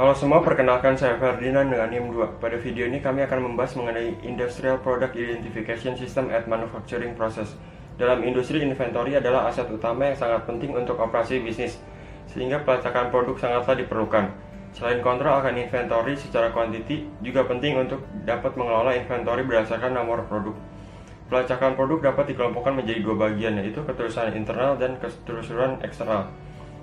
Halo semua, perkenalkan saya Ferdinand dengan NIM 2. Pada video ini kami akan membahas mengenai Industrial Product Identification System at Manufacturing Process. Dalam industri, inventory adalah aset utama yang sangat penting untuk operasi bisnis, sehingga pelacakan produk sangatlah diperlukan. Selain kontrol akan inventory secara kuantiti, juga penting untuk dapat mengelola inventory berdasarkan nomor produk. Pelacakan produk dapat dikelompokkan menjadi dua bagian, yaitu ketelusuran internal dan ketelusuran eksternal.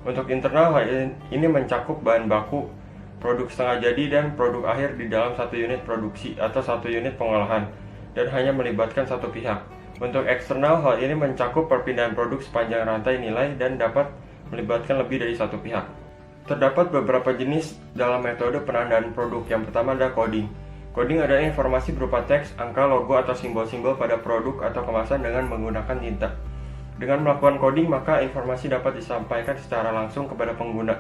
Untuk internal, hal ini mencakup bahan baku, produk setengah jadi, dan produk akhir di dalam satu unit produksi atau satu unit pengolahan, dan hanya melibatkan satu pihak. Untuk eksternal, hal ini mencakup perpindahan produk sepanjang rantai nilai dan dapat melibatkan lebih dari satu pihak. Terdapat beberapa jenis dalam metode penandaan produk. Yang pertama adalah coding. Coding adalah informasi berupa teks, angka, logo, atau simbol-simbol pada produk atau kemasan dengan menggunakan tinta. Dengan melakukan coding, maka informasi dapat disampaikan secara langsung kepada pengguna,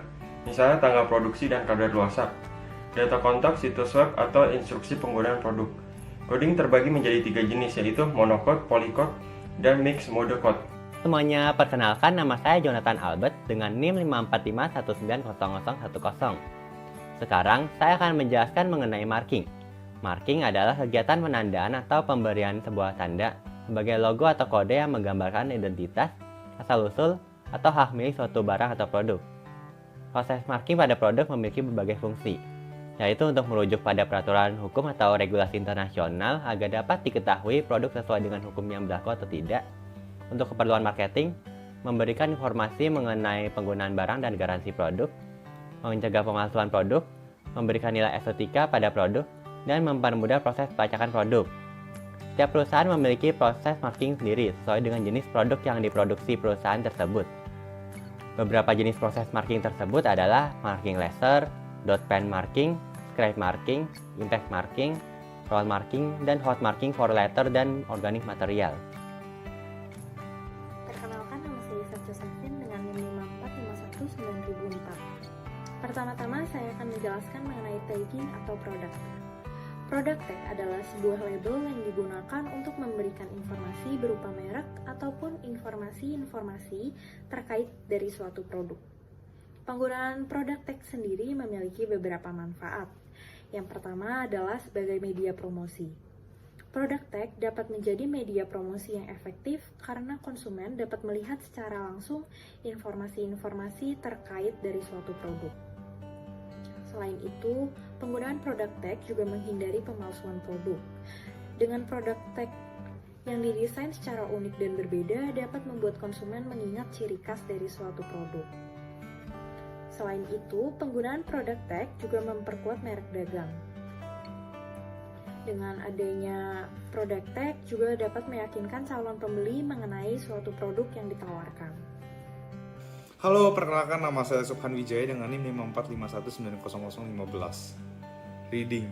misalnya tanggal produksi dan kadaluarsa, data kontak, situs web, atau instruksi penggunaan produk. Coding terbagi menjadi 3 jenis, yaitu monocode, polycode, dan mixed mode code. Semuanya, perkenalkan, nama saya Jonathan Albert dengan NIM 545190010. Sekarang, saya akan menjelaskan mengenai marking. Marking adalah kegiatan penandaan atau pemberian sebuah tanda sebagai logo atau kode yang menggambarkan identitas, asal-usul, atau hak milik suatu barang atau produk. Proses marking pada produk memiliki berbagai fungsi, yaitu untuk merujuk pada peraturan hukum atau regulasi internasional agar dapat diketahui produk sesuai dengan hukum yang berlaku atau tidak. Untuk keperluan marketing, memberikan informasi mengenai penggunaan barang dan garansi produk, mencegah pemalsuan produk, memberikan nilai estetika pada produk, dan mempermudah proses pelacakan produk. Setiap perusahaan memiliki proses marking sendiri sesuai dengan jenis produk yang diproduksi perusahaan tersebut. Beberapa jenis proses marking tersebut adalah marking laser, dot pen marking, scrape marking, impact marking, roll marking, dan hot marking for letter dan organic material. Perkenalkan, nama saya Lisa Josephine dengan NIM 5451904. Pertama-tama saya akan menjelaskan mengenai tagging atau product tag. Product tag adalah sebuah label yang digunakan untuk memberikan informasi berupa merek ataupun informasi-informasi terkait dari suatu produk. Penggunaan product tag sendiri memiliki beberapa manfaat. Yang pertama adalah sebagai media promosi. Product tag dapat menjadi media promosi yang efektif karena konsumen dapat melihat secara langsung informasi-informasi terkait dari suatu produk. Selain itu, penggunaan product tag juga menghindari pemalsuan produk. Dengan product tag yang didesain secara unik dan berbeda dapat membuat konsumen mengingat ciri khas dari suatu produk. Selain itu, penggunaan product tag juga memperkuat merek dagang. Dengan adanya product tag juga dapat meyakinkan calon pembeli mengenai suatu produk yang ditawarkan. Halo, perkenalkan, nama saya Subhan Wijaya dengan NIM 545190015. Reading.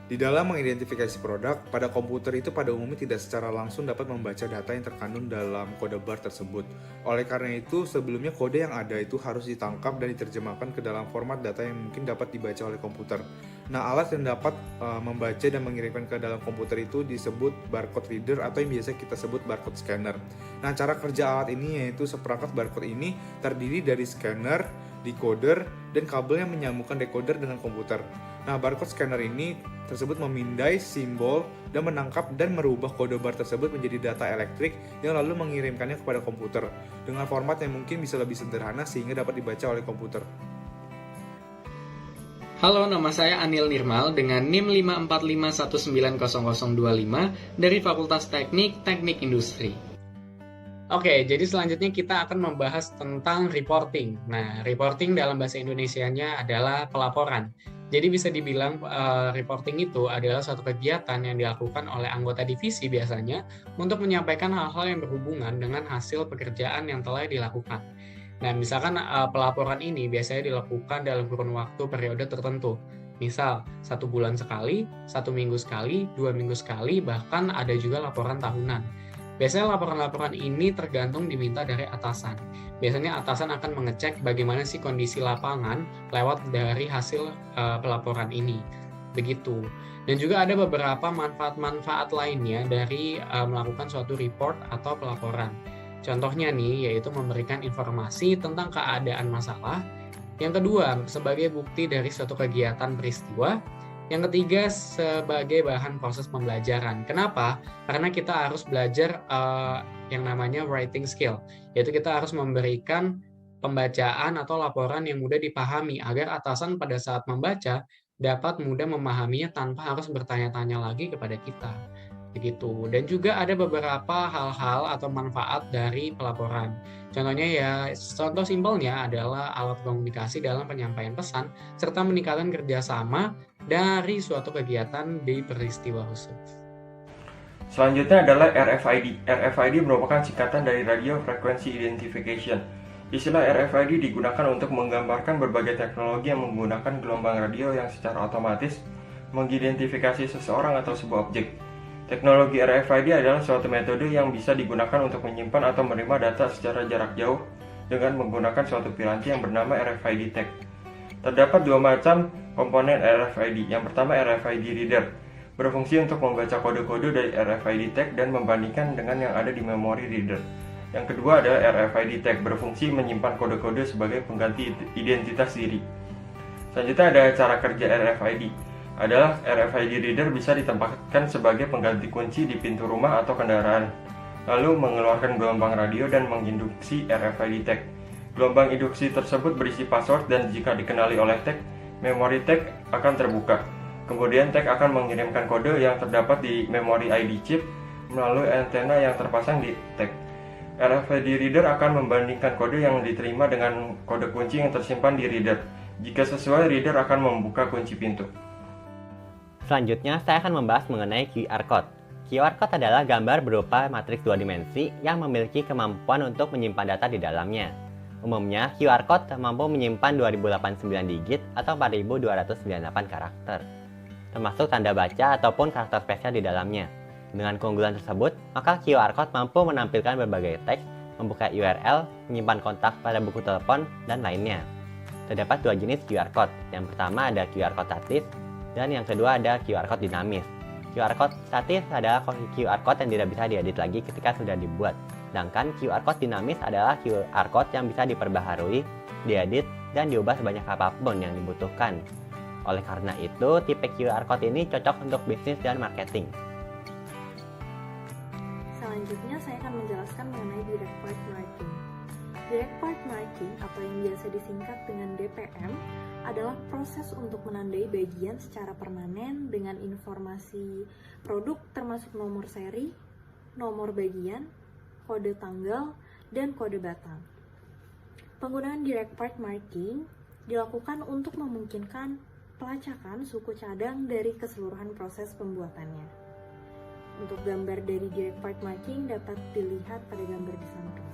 Di dalam mengidentifikasi produk, pada komputer itu pada umumnya tidak secara langsung dapat membaca data yang terkandung dalam kode bar tersebut. Oleh karena itu, sebelumnya kode yang ada itu harus ditangkap dan diterjemahkan ke dalam format data yang mungkin dapat dibaca oleh komputer. Nah, alat yang dapat membaca dan mengirimkan ke dalam komputer itu disebut barcode reader atau yang biasa kita sebut barcode scanner. Nah, cara kerja alat ini yaitu seperangkat barcode ini terdiri dari scanner, decoder, dan kabel yang menyambungkan decoder dengan komputer. Nah, barcode scanner ini tersebut memindai simbol dan menangkap dan merubah kode bar tersebut menjadi data elektrik yang lalu mengirimkannya kepada komputer dengan format yang mungkin bisa lebih sederhana sehingga dapat dibaca oleh komputer. Halo, nama saya Anil Nirmal dengan NIM 545190025 dari Fakultas Teknik Industri. Oke, jadi selanjutnya kita akan membahas tentang reporting. Nah, reporting dalam bahasa Indonesianya adalah pelaporan. Jadi bisa dibilang reporting itu adalah suatu kegiatan yang dilakukan oleh anggota divisi biasanya untuk menyampaikan hal-hal yang berhubungan dengan hasil pekerjaan yang telah dilakukan. Nah, misalkan pelaporan ini biasanya dilakukan dalam kurun waktu periode tertentu. Misal, 1 bulan sekali, 1 minggu sekali, 2 minggu sekali, bahkan ada juga laporan tahunan. Biasanya laporan-laporan ini tergantung diminta dari atasan. Biasanya atasan akan mengecek bagaimana sih kondisi lapangan lewat dari hasil pelaporan ini. Begitu. Dan juga ada beberapa manfaat-manfaat lainnya dari melakukan suatu report atau pelaporan. Contohnya nih, yaitu memberikan informasi tentang keadaan masalah, Yang kedua, sebagai bukti dari suatu kegiatan peristiwa. Yang ketiga, sebagai bahan proses pembelajaran. Kenapa? Karena kita harus belajar yang namanya writing skill, yaitu kita harus memberikan pembacaan atau laporan yang mudah dipahami agar atasan pada saat membaca dapat mudah memahaminya tanpa harus bertanya-tanya lagi kepada kita. Begitu. Dan juga ada beberapa hal-hal atau manfaat dari pelaporan. Contohnya ya, contoh simpelnya adalah alat komunikasi dalam penyampaian pesan serta meningkatkan kerjasama dari suatu kegiatan di peristiwa khusus. Selanjutnya adalah RFID. RFID merupakan singkatan dari Radio Frequency Identification. Istilah RFID digunakan untuk menggambarkan berbagai teknologi yang menggunakan gelombang radio yang secara otomatis mengidentifikasi seseorang atau sebuah objek. Teknologi RFID adalah suatu metode yang bisa digunakan untuk menyimpan atau menerima data secara jarak jauh dengan menggunakan suatu piranti yang bernama RFID tag. Terdapat dua macam komponen RFID. Yang pertama RFID reader, berfungsi untuk membaca kode-kode dari RFID tag dan membandingkan dengan yang ada di memori reader. Yang kedua adalah RFID tag, berfungsi menyimpan kode-kode sebagai pengganti identitas diri. Selanjutnya ada cara kerja RFID. Adalah RFID reader bisa ditempatkan sebagai pengganti kunci di pintu rumah atau kendaraan, lalu mengeluarkan gelombang radio dan menginduksi RFID tag. Gelombang induksi tersebut berisi password dan jika dikenali oleh tag, memori tag akan terbuka. Kemudian tag akan mengirimkan kode yang terdapat di memori ID chip melalui antena yang terpasang di tag. RFID reader akan membandingkan kode yang diterima dengan kode kunci yang tersimpan di reader. Jika sesuai, reader akan membuka kunci pintu. Selanjutnya, saya akan membahas mengenai QR Code. QR Code adalah gambar berupa matriks dua dimensi yang memiliki kemampuan untuk menyimpan data di dalamnya. Umumnya, QR Code mampu menyimpan 2089 digit atau 4298 karakter, termasuk tanda baca ataupun karakter spesial di dalamnya. Dengan keunggulan tersebut, maka QR Code mampu menampilkan berbagai teks, membuka URL, menyimpan kontak pada buku telepon, dan lainnya. Terdapat dua jenis QR Code. Yang pertama ada QR Code statis, dan yang kedua ada QR Code dinamis. QR Code statis adalah QR Code yang tidak bisa diedit lagi ketika sudah dibuat. Sedangkan QR Code dinamis adalah QR Code yang bisa diperbaharui, diedit, dan diubah sebanyak apapun yang dibutuhkan. Oleh karena itu, tipe QR Code ini cocok untuk bisnis dan marketing. Selanjutnya saya akan menjelaskan mengenai Direct Part Marking. Direct Part Marking atau yang biasa disingkat dengan DPM adalah proses untuk menandai bagian secara permanen dengan informasi produk termasuk nomor seri, nomor bagian, kode tanggal, dan kode batang. Penggunaan Direct Part Marking dilakukan untuk memungkinkan pelacakan suku cadang dari keseluruhan proses pembuatannya. Untuk gambar dari Direct Part Marking dapat dilihat pada gambar di samping.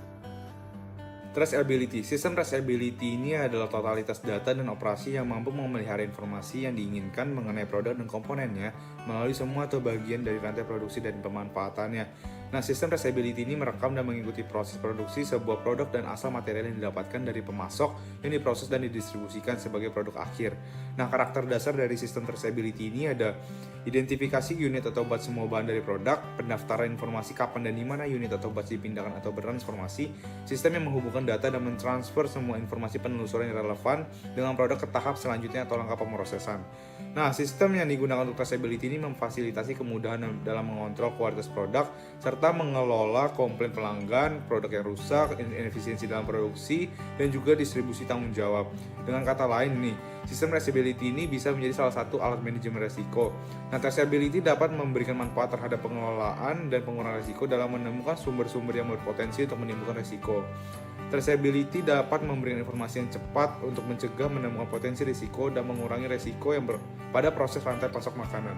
Traceability. Sistem traceability ini adalah totalitas data dan operasi yang mampu memelihara informasi yang diinginkan mengenai produk dan komponennya melalui semua atau bagian dari rantai produksi dan pemanfaatannya. Nah, sistem traceability ini merekam dan mengikuti proses produksi sebuah produk dan asal material yang didapatkan dari pemasok yang diproses dan didistribusikan sebagai produk akhir. Nah, karakter dasar dari sistem traceability ini ada identifikasi unit atau batch semua bahan dari produk, pendaftaran informasi kapan dan di mana unit atau batch dipindahkan atau bertransformasi, sistem yang menghubungkan data dan mentransfer semua informasi penelusuran yang relevan dengan produk ke tahap selanjutnya atau langkah pemrosesan. Nah, sistem yang digunakan untuk traceability ini memfasilitasi kemudahan dalam mengontrol kualitas produk serta mengelola komplain pelanggan, produk yang rusak, inefisiensi dalam produksi, dan juga distribusi tanggung jawab. Dengan kata lain nih, sistem traceability ini bisa menjadi salah satu alat manajemen resiko. Nah, traceability dapat memberikan manfaat terhadap pengelolaan dan pengurangan resiko dalam menemukan sumber-sumber yang berpotensi untuk menimbulkan resiko. Traceability dapat memberikan informasi yang cepat untuk mencegah menemukan potensi risiko dan mengurangi risiko yang pada proses rantai pasok makanan.